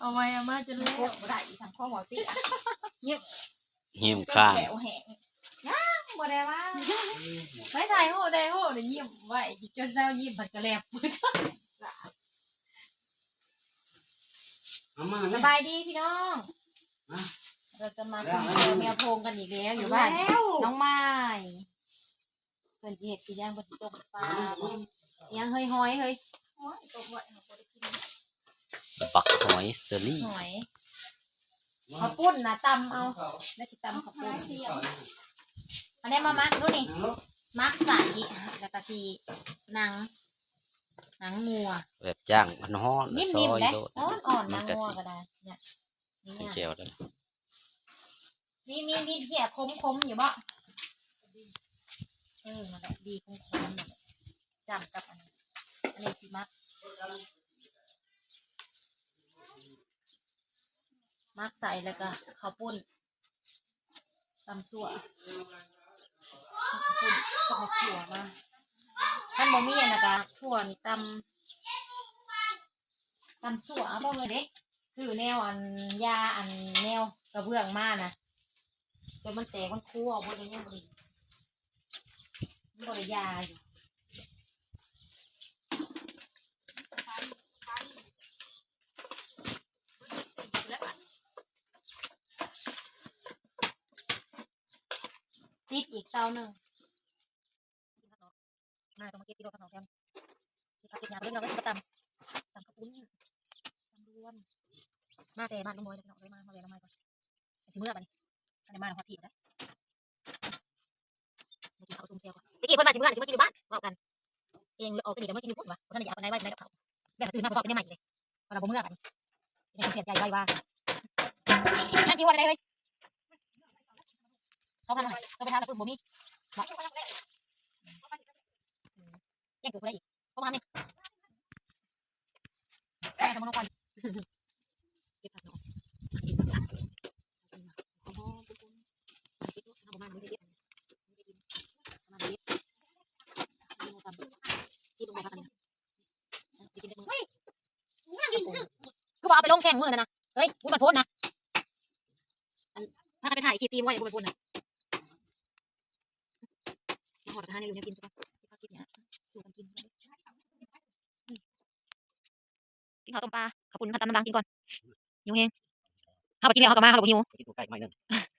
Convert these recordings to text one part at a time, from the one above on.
เอาไว้เอามาจนเละได้ทางข้อหมอตีเงียบ หิมข้าง แถวแหงย่างบ่ได้ว่า ไม่ถ่ายโหได้โหเดี๋ยวยิ้มไว้จนเศร้ายิ้มผัดกระแลบสบายดีพี่น้องเราจะมากินแมวโพงกันอีกแล้วอยู่บ้านน้องไม้เพิ่นสิเฮ็ดสิย่างบ่สิต้มปลายังเฮ้ยหอยเฮ้ยตกไว้บ่ได้กิน ปักหอยเซอรี่ หอยข้าวปุ้นนะตำเอาแล้วสิตำข้าวปุ้นอันนี้มามักดูนี่มักใส่แล้วก็สีหนังงัว แบบจ้างมันฮ้อน นิ่ ซอ ม ย ๆเลย โลด อ่อนๆหนังงัวก็ได้เนี่ย เป็นแก้วได้ มีเพียคมๆอยู่บ่นั่นแหละดีคมๆนั่นแหละจำกับอันนี้สิมักใส่แล้วก็ข้าวปุ้นตำซั่วข้าวปุ้นก็มาขั่วมาท่านบ่มีนะกะขั่วนี่ตำซั่วเอาบ่เลยเด้ซื้อแนวอันยาอันแนวกระเบื้องมานะจนมันแตกมันคั่วบ่ได้ยังบ่ได้มันบ่ได้ยาอยู่ติดอีกเตาหนึ่งมาต้องมาเก็บกิโลขนมแกมที่พักเก็บยาไปเล่นเราก็จะตำข้าวปุ้นตำรวนมาแต่บ้านน้องบอยเลยพี่น้องเลยมาแวะน้องไม้ก่อนสิเมื่อบัดนี้อันนี้มาของพี่ได้มากินข้าวซุ่มเซียวก่อนไปกินเพิ่นมาสิเมื่อสิมากินอยู่บ้านบอกกันเองออกกันดีแต่เมื่อกินอยู่พุ่นวะเพราะท่านอยากไปไหนไว้ไหนกับเขาแม่ก็ตื่นมาบอกกันได้ใหม่เลยพอเราบ่เมื่อกันยังเปลี่ยนใจไว้ว่านั่นกี่วันอะไรเว้ยเขาทำอะไรต้องไปทำแล้วปุ่นบ่มีบอกแย่งเกิดอะไรอีกเขาทำนี่แม่ทำมันก่อนเก็บผักหน่อยประมาณนี้เยอะประมาณนี้ที่ลงไปพักกันคือว่าเอาไปลงแข่งมือนะเฮ้ยพูดมันพ้นนะถ้าไปถ่ายคลิปตีมไว้พูดมันพ้นนะหอดกระทะในรูเนี่ยกินใช่ปะคลิปเนี้ยสูตรกันกินข้าวต้มปลาขอบคุณท่านตำน้ำดังกินก่อนยุ่งเองข้าวปลาจิ้มเอาเข้ามาข้าวปลาหิวกินตัวไก่ไม่หนึ่ง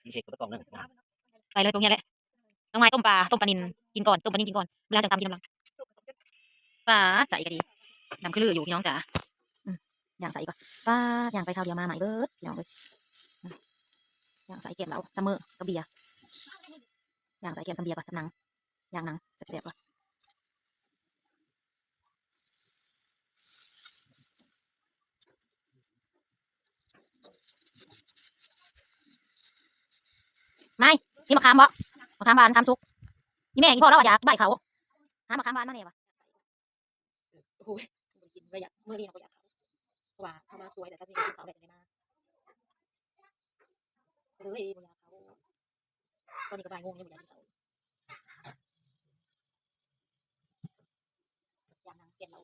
กินเสร็จก็ต้องนึ่งไปเลยตรงนี้แหละน้องไม้ต้มปลานิลกินก่อนต้มปลานิลกินก่อนเวลาจะตำกินกำลังปลาใส่ก็ดีน้ำคือลืออยู่พี่น้องจ๋าอย่างใส่ก่อนปลาอย่างไปข้าวเดียวมาใหม่เบิร์ดพี่น้องเลยอย่างใส่เก็บแล้วซัมเมอร์กับเบียร์อย่างใส่เก็บซัมเบียร์ก่อนกับหนังอย่างหนังเสียบๆก่อนไม่นี่มะขามบ่มะขามบานทำซุกนี่แม่กี่พ่อแล้วอยากใบเขาหามะขามบานมาเนี่ยวะโอ้ยกินก็อยากเมื่อนี้เราก็อยากเขาว่าเขามาสวยแต่ถ้าที่เขาแบบไหนมาเลยอยากเขาตอนนี้ก็บ่ายโมงยังไม่อยากเขาอยากนั่งเปลี่ยนเรา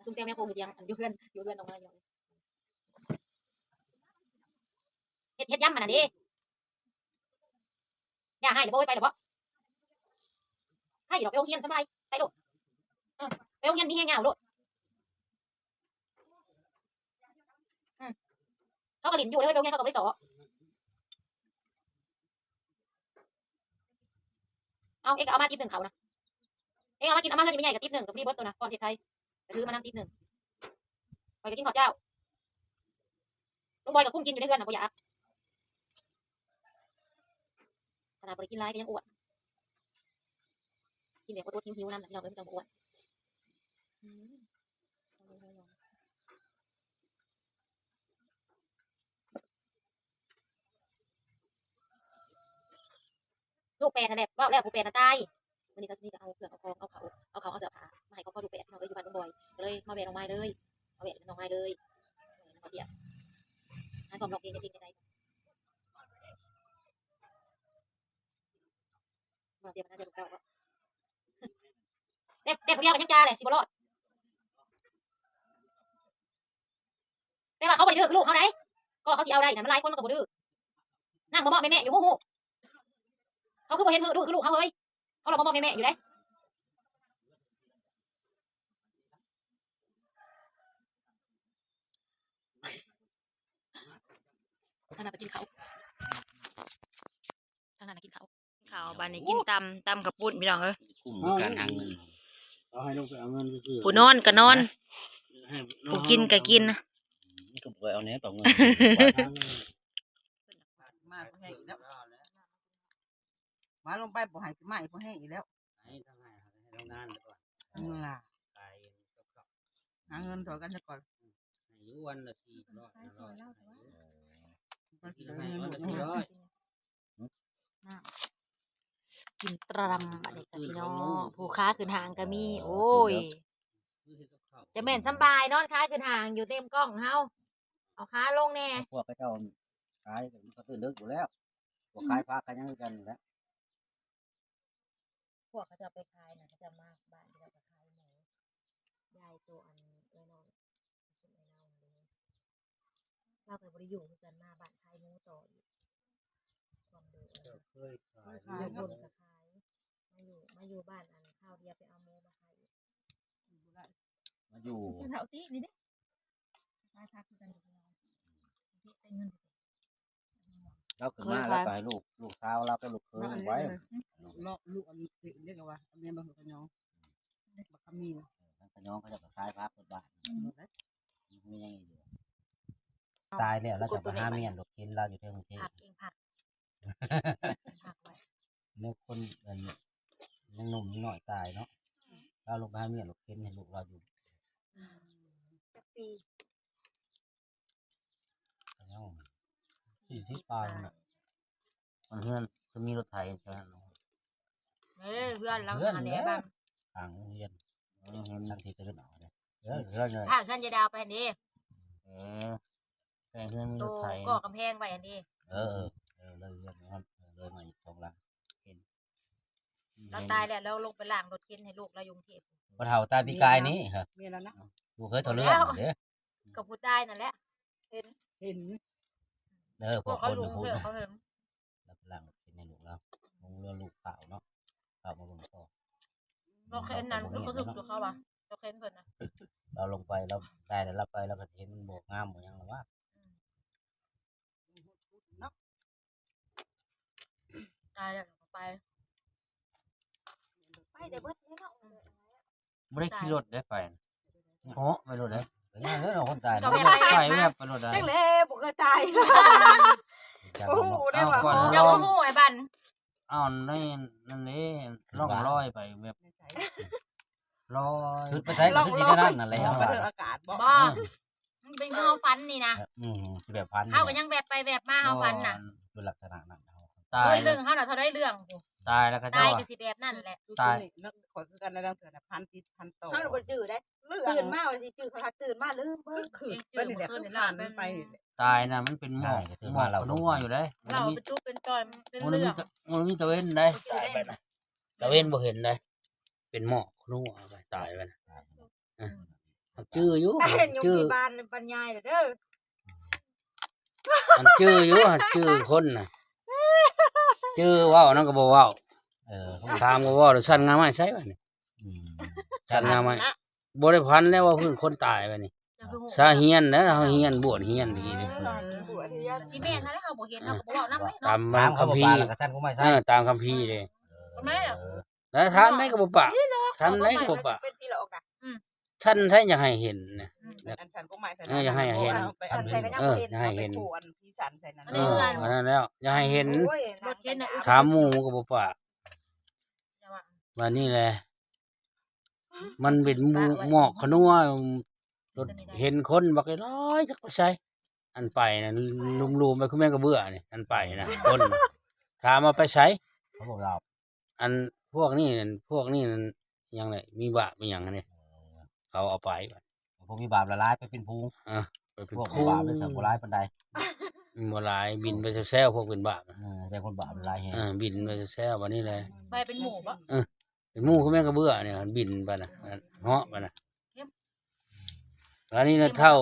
ซุ่มเซลแม่โคงอยู่ยังอยู่เพื่อนออกมาอยู่เฮ็ดย่ำมันน่ะดิอย่าให้เดี๋ยวโบยไปเดี๋ยวบ่ให้ดอกไปโรงเรียนสบายไปโลดไปโรงเรียนมีแห้งเงาโลดเขาก็หลินอยู่เลยไปโรงเรียนเขาก็ไม่ได้สอเอาเอ็กเอามาติ๊บหนึ่งเขานะเอ็กเอามากินเอามาเงินไม่ใหญ่กับติ๊บหนึ่งกับนี่เบิร์ตตัวนะก่อนเทศไทยแต่ถือมานั่งติ๊บหนึ่งไปกินข้าวเจ้าลุงบอยกับกุ้งกินอยู่ในเรือนนะบ่อยากขนาดบริกินไรก็ยังอ้วนกินแบบอดๆหิวๆนั่นแหละเราไม่ต้องอ้วนลูกแปดนั่นแหละว่าแล้วผู้แปดน่ะตายวันนี้จะเอาเครื่องเอาคองเอาเขาเอาเสื้อผ้ามาให้เขาดูแปดเราเลยอยู่บ้านลุงบอยเลยมาแบกน้องไม้เลยมาแบกน้องไม้เลยเขาเดียวหาสมดอกเองจริงๆในมาเดียวมันน่าจะถูกเก่าเด็กผู้เดียวมันยังจ้าเลยสิบรอด แต่ว่าเขาบ่ได้ดื้อคือลูกเขาได้ก็เขาสิเอาได้น่ะมันหลายคนมันก็บ่ดื้อนั่งบ่ๆแม่ๆอยู่ฮู้ๆเขาคือบ่เห็นดื้อคือลูกเขาเฮ้ยเขาเราบ่ๆแม่ๆอยู่ได้ทางนั้นไปกินข้าวทางนั้นกินข้าวข้าวบ้านนี้กินตำกับปุ้นพี่น้องเอ้ย กุ้มการหาเงิน เอาให้ลูกไปเอาเงินซื้อ ผู้นอนก็นอน ให้ ผู้กินก็กิน นี่ก็บ่เอาแหน่ต่อเงิน มาบ่ให้อีกแล้วมาลงไปบ่ให้มาอีกบ่ให้อีกแล้ว ให้ทั้งให้ให้งานก่อน เวลา ขายกับ หาเงินถอยกันซะก่อน ให้อยู่วันละ400 มันสิ 500 ได้ ให้ เงิน วัน หม ละ ด กินตรำอันนี้จ้ะพี่น้องผู้ค้าขึ้นหางก็มี โอ้ย จะแม่นสำบายนอนค้าขึ้นหางอยู่เต็มกล้องเฮาเอาค้าลงแน่ พวกเขาเจ้าขายมันก็ตื่นดึกอยู่แล้วพวกขายพระกันยังกันอยู่แล้ว พวกเขาจะไปขายนะเขาจะมาบ้านที่เราไปขายหมูยายตัวอันไอ้น้องชุดไอ้น้องเลยเราไปบริอยู่คือกันมาบ้านขายหมูต่ออีกความเดือด เคยขาย อยู่บนกับขายมาอยู่บ้านอันข้าวเดียวไปเอาหมูมาขายอีก มาอยู่ คือเท่าที่นี่เด้ขายพักคือกันอยู่ที่เราเป็นเงิน เราขึ้นมาแล้วก็ให้ลูกสาวเราก็ลูกเขยไว้ เลาะลูกอันติเรียกว่าอันนี้บ่ฮู้กันยองบักคำมีนะ ทั้งพี่น้องเขาจะขายพระเปิดบ้านมียังอยู่ตายแล้วเราจะมาหาเมียนลูกกินเราอยู่ที่กรุงเทพ ผักเองผักผักไว้ เนี่ยคนยังหนุ่มหน่อยตายเนาะเราลงไปหาเมียนลูกกินให้ลูกเราอยู่ ปี 40 ปีน่ะมันเฮือนจะมีรถไถใช่ไหม เพื่อนเราหาแหน่บ้าง ทางเรียนเห็นนักที่ตื่นเอาเลยเรื่องเลย ถ้าเพื่อนจะดาวไปอันนี้ แต่เฮือนมี โต รถไถ ก่อกำแพงไปอันนี้ เลยเรื่องนะครับเลยมาอีก2 หลังเห็น เราตายแล้วเราลงไปล้างรถเข็นให้ลูกเรายุงเทพ บ่เฒ่าตายปีกายนี้ครับ มีแล้วนะ ลูกเคยเฒ่าเรื่องเด้อ กับผู้ตายนั่นแหละ เห็น พวก พวกค เขา น ลุง พูด เถอะเขาเห็น รับหลังกินในลูกแล้วลงเรือลูกเปล่าเนาะเปล่ามาลงต่อ เราเข็นนั้นเขาถึงตัวเขาวะเราเข็นเพิ่นนะ เราลงไปเราได้แต่เราไปเราก็เห็นมันโบกงามเหมือนยังหรือว่า ตายแล้วไปเดี๋ยวเบิดนี่เนาะ ไม่ได้ขี่รถได้ไปโอ้ไปรถได้ แต่ยังเรื่องคนตาย ก็ เนาะ ไม่ไป ไปแวบไปรถได้ จังเลยบ่เคยตาย จัง โอ้ ห โห วะ ได้ว่า ก่อน เดี๋ยวผู้ไอ้บัน อ้าวนั่นนี่ล่องลอยไปแบบลอย คือไปใช้ก็คือที่นั่นนั่นแหละ ไปเถอะอากาศบ่ บ่มันเป็นเฮาฟันนี่นะ คือแบบพัน เฮาก็ยังแบบไปแบบมาเฮาฟันน่ะ คือลักษณะนั้น ตาย เรื่องเฮาน่ะเท่าได้เรื่อง ตายแล้วก็ ตา เจ้าย ก็สิแบบนั่นแหละ ตายนักขอคือกันแล้วเถื่อนพันติดพันโต เฮาบ่จื้อได้ ตื่นมาว่าสิจื้อเขาตื่นมาลืมเบิ่งคือเป็นนี่แหละคือผ่านไป ตายนะมันเป็นหมอกหมอกนัวอยู่ได้ เราเป็นจุ๊บเป็นจอยเป็น มัน เรื่ มี อง มันมีตะเวนได้ตายไปนะตะเวนบ่เห็นได้เป็นหมอกนัวไปตายไปนะจื้ออยู่ เห็นอยู่ จื้อ ที่บ้านบรรยายเด้อ มันจื้ออยู่จื้อคนน่ะจื้อว่าวนั่นก็บ่ว่าวถามก็ว่าวสั่นงามไหมใช่ป่ะนี่สั่นงามไหมบ่ได้พันแล้วว่าเพิ่นคนตายไปนี่สาเฮียนนะเฮาเฮียนบวชเฮียนนี่นี่ สิแม่นถ้าเฮาบ่เห็นเฮาก็บ่เว้านำได้ ตา เนาะ มคัมภีร์ กระสันกูไม่ใช่ ตามคัมภีร์เลย แม่ แล้วท่านไหนก็บ่ปะท่านไหนก็บ่ปะ เป็นที่ละออกนะ ท่านท่านอยากให้เห็นนะ อันฉันก็หมายถึง อย่าให้เห็น อันใส่ก็ยัง อย่าให้เห็น อันพี่สันใส่นั้น อันนั้นแล้วอย่าให้เห็น รถเข็นน่ะ ถามหมู่ก็บ่ปะว่านี่แหละมันเป็นหมอกขนัวรถเห็นคนบักร้อยจักไปใส่อันไปนะลุมๆไปคือแม่ก็เบื่อนี่อันไปนะคนถามมาไปใส่ เขาบอกเรา อันพวกนี้ยังไงมีบาปมีหยังนี่เขาเอาไปก่อน พวกมีบาปละลายไปเป็นภู ไปเป็น พวก ผู้ บาปเลยสังกุลายปันใด บ่หลายบินไปแซวพวกเป็นบาป แต่คนบาปละลายเห็น บินไปแซววันนี้เลย ไปเป็นหมู่บ่ เป็นหมู่คือแม่งก็เบื่อเนี่ยบินไปนะเหาะไปนะอันนี้นะเท่า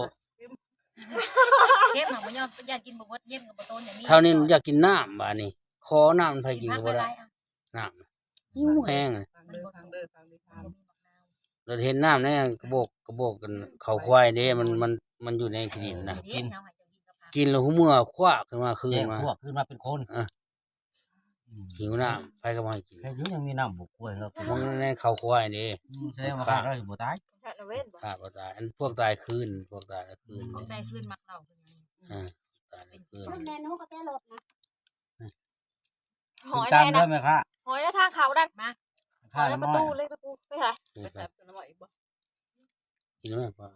เย็บหาบ่ยอมอยากกินบ่หมดเย็บกับบ่โตนอย่างนี้ เท่านี้อยากกินน้ำบาดนี้ขอน้ำไผ กิ กิ น น ผั ก็ ก บ่ ห ได้ ลายๆอ่ะ น้ำหิวแห้งอะ ทางเดินทางทาง เราเห็นน้ำในกระบอกกันเขาควายเด้มันอยู่ในขี้ดินนะ กินเฮาให้เจ้ากินกับผัก กินแล้วหัวเมื่อคว้าขึ้นมาคืน แจ้ง มา พวกขึ้นมาเป็นคน หิวน้ำไผก็บ่ให้กิน แค่อยู่ยังมีน้ำบุกกล้วยแล้ว มันในเขาควายเด้ แสดงว่าข้าเราสิบ่ตาย พระละเว้นบ่ ฆ่าบ่ตายอันพวกตายคืนพวกตายคืน ของใจขึ้นมักเราคือหยัง อ่าตายคืน แม่นู้ก็แต่รถนะ หอยได้นะไหมคะ หอยแล้วทางเขาดัน ข้า แล้วประ น้อย ตูเลยประตูไปไหน นี่ ไป ครับ จับกันว่าอีกบ่ กินแล้วพอ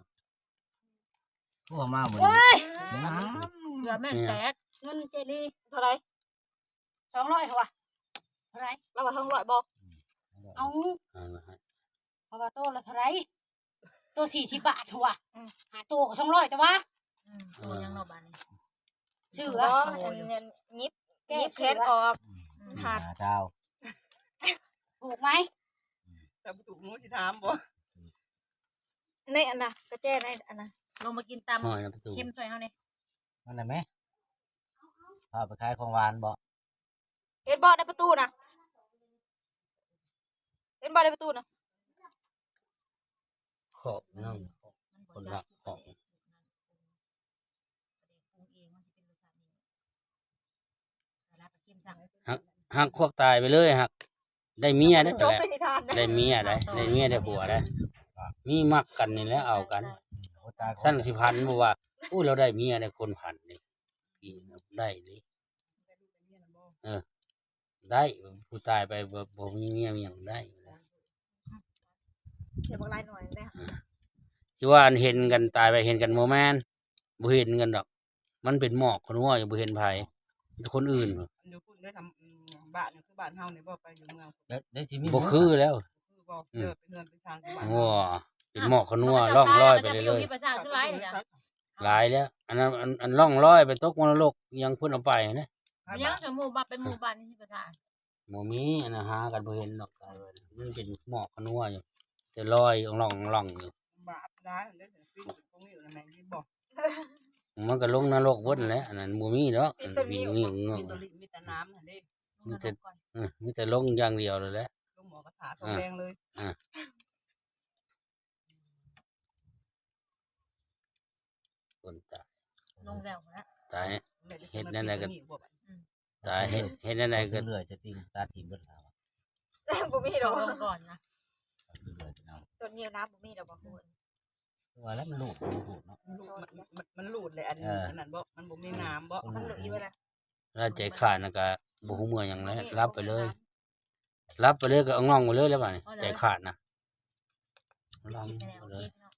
พวกมาบ่น เกลือแม่นแตก เงินเจดีเท่าไร200เหรอวะเท่าไรเราว่า200บอกเอา อ่านะฮะ เพราะว่าโตละเท่าไรตัว40 บาทหัวหาตัวก็200แต่ว่า โตยังเนาะบ้านนี้ ชื่อ อ๋ อะ ออันยิบ แก้ ยิบ เสื เพชร อ ออก หาเจ้า ถูกไหม แต่บ่ถูกงูสิถามบ่ ในอันน่ะกระแจในอันน่ะ ลงมากินตำ หอยนะประตู เข้มช่วยเฮานี่ นั่นแหละแม่พาไปขายของหวานบ่ เห็นบ่ในประตูน่ะเห็นบ่ในประตูน่ะ ขอบน้องคนรักของ หักพวกตายไปเลยหักได้เมียได้ จบ แหละ ในนิทานนะ ได้เมียได้ผัวได้มีมักกันนี่แหล้วเอากัน โอ้ตาย สั้นสิพันบ่ว่าอู้เราได้เมียได้คนพันนี่ได้เลยได้ผู้ตายไปบ่มีเมียมีหยังได้อยู่แล้ว เดี๋ยวบอกลายหน่อยนะ ที่ว่าเห็นกันตายไปเห็นกันโมแมนบ่เห็นกันดอก มันเป็นหมอกคนว่าอย่าบ่เห็นไผคนอื่น อยู่พุ่นได้ทำบ้านคือบ้านเฮานี่บ่ไปอยู่เมือง ได้สิมี บ่คือแล้ว คือบ่เดินเป็นเงินเป็นทางที่บ้าน ว้าเป็นหมอกคนว่าล่องลอยไปเรื่อย มีประชาคือหลายเลยจ้ะ ๆหลายแล้ว อันนั้นอันล่องลอยไปตกมรดกยังเพิ่นเอาไปนะ มันยังจะหมู่บ้านเป็นหมู่บ้านที่ประชา บ่มีอันนั้นหากันบ่เห็นดอกตายไปมันเป็นหมอกคนว่าอยู่แต่ลอยล่องอยู่ บาปได้ได้ถึงปีตรงนี้อยู่ในแมงที่บ่ มันก็ลงนรกเบิดนั่นแหละอันนั้นบ่มีดอกอันวิ่งเงือก มีตัวลิมีแต่น้ำหั่นเด้ มีแต่ลงอย่างเดียวเลยแหละ ลูกหมอกระถาทองแดงเลย คนตาย ลงแล้วนะ ตาย เฮ็ดนั่นแหละก็ บ่ ตายเห็นอะไร ก็ ก็ เลื่อยจะติ้งตาถิ่มเบิดแล้ว บ่มีดอก ลงก่อนนะ เลื่อยเอา ต้นเหี่ยวน้ำบ่มีดอกบ่ฮู้ ว่าแล้วมันลูกเนาะ มันหลุดเลยอันนั้นบ่มันบ่มีน้ำบ่ มันเหลืออีกไว้นะ แล้วใจขาดน่ะก็บ่ฮู้เมื่อหยังเลยรับไปเลย รับไปเลยก็เอาง่องไปเลยแล้วบัดนี้ใจขาดนะรับ กินไปแล้ว ไปเลย กินเนาะ